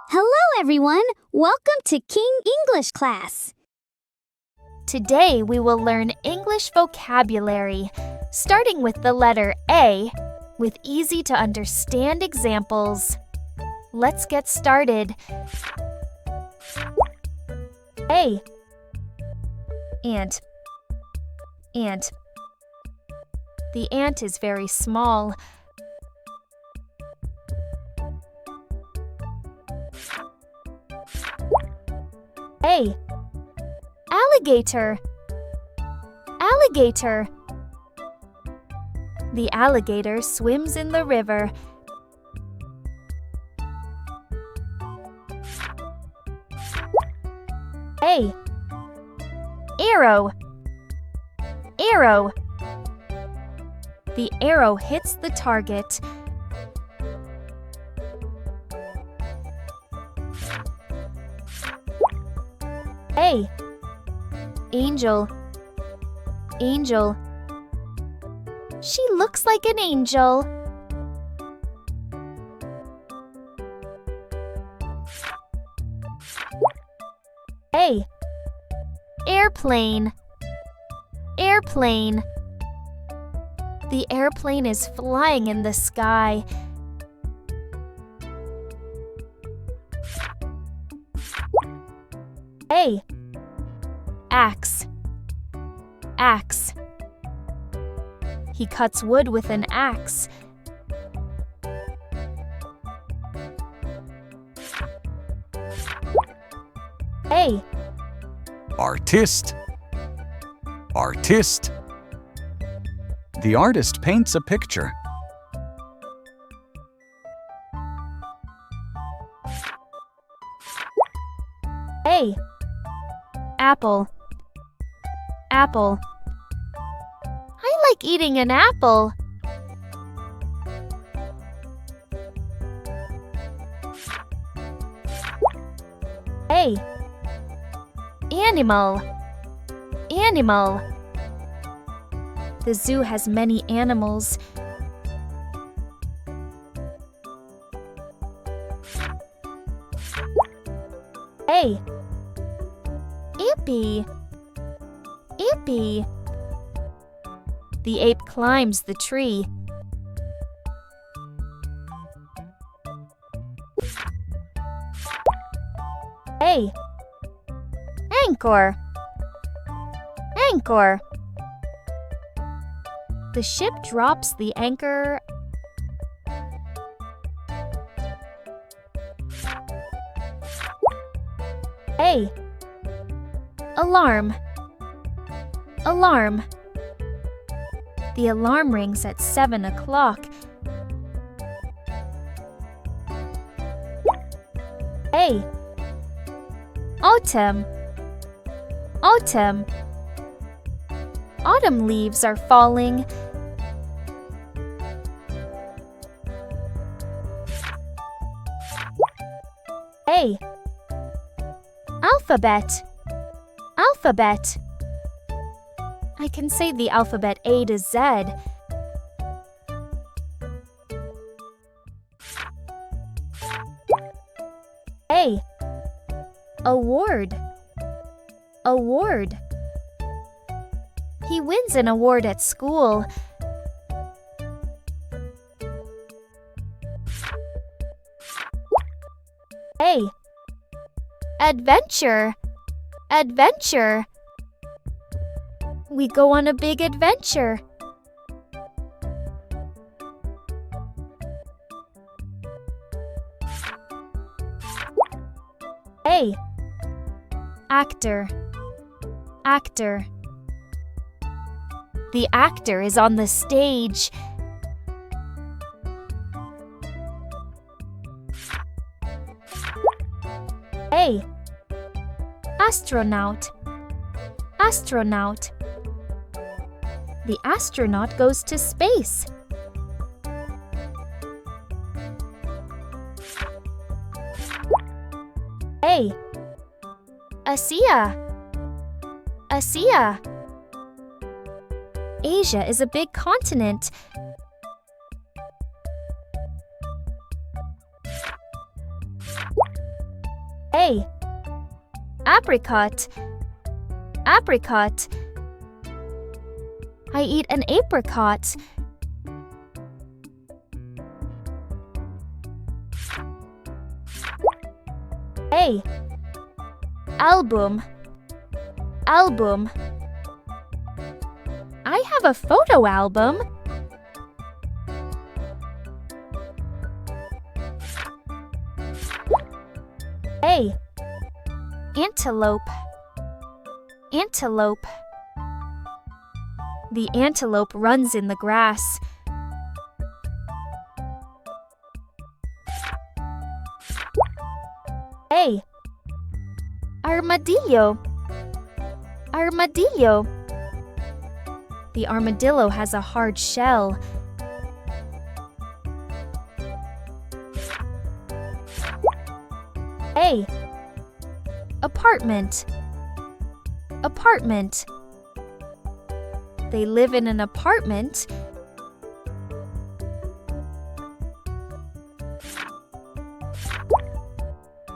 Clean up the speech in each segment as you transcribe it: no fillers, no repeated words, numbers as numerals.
Hello, everyone. Welcome to King English class. Today we will learn English vocabulary, starting with the letter A, with easy-to-understand examples. Let's get started. A. Ant. Ant. The ant is very small. A. Alligator. Alligator. The alligator swims in the river. A. Arrow. Arrow. The arrow hits the target. A. Angel. Angel. She looks like an angel. A. Airplane. Airplane. The airplane is flying in the sky. A. Axe. Axe. He cuts wood with an axe. A. Artist. Artist. The artist paints a picture. A. Apple. Apple. I like eating an apple. A. Animal. Animal. The zoo has many animals. A. Ippy. Ippy. The ape climbs the tree. A. Anchor. Anchor. The ship drops the anchor. A. Alarm. Alarm. The alarm rings at 7 o'clock. A. Autumn. Autumn. Autumn leaves are falling. A. Alphabet. Alphabet. I can say the alphabet A to Z. A. Award. Award. He wins an award at school. A. Adventure. Adventure. We go on a big adventure. A. Actor. Actor. The actor is on the stage. A. Astronaut. Astronaut. The astronaut goes to space. A. Asia. Asia. Asia is a big continent. A. Apricot. Apricot. I eat an apricot. A. Album. Album. I have a photo album. A. Antelope. Antelope. The antelope runs in the grass. A. Armadillo. Armadillo. The armadillo has a hard shell. A. Apartment. Apartment. They live in an apartment.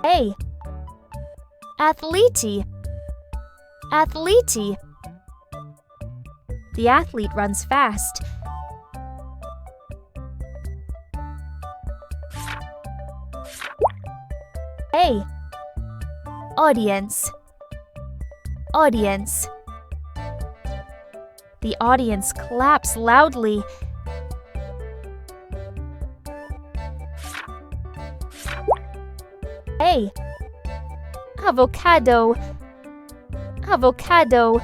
A. Athlete. Athlete. The athlete runs fast. A. Audience. Audience. The audience claps loudly. A. Avocado. Avocado.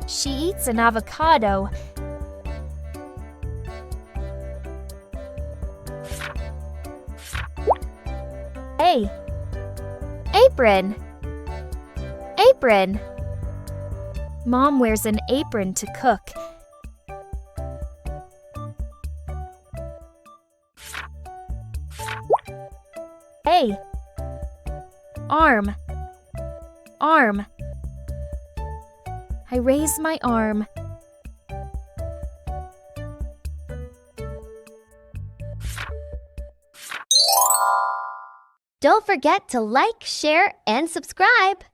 She eats an avocado. A. Apron. Apron. Mom wears an apron to cook. A. Arm. Arm. I raise my arm. Don't forget to like, share, and subscribe.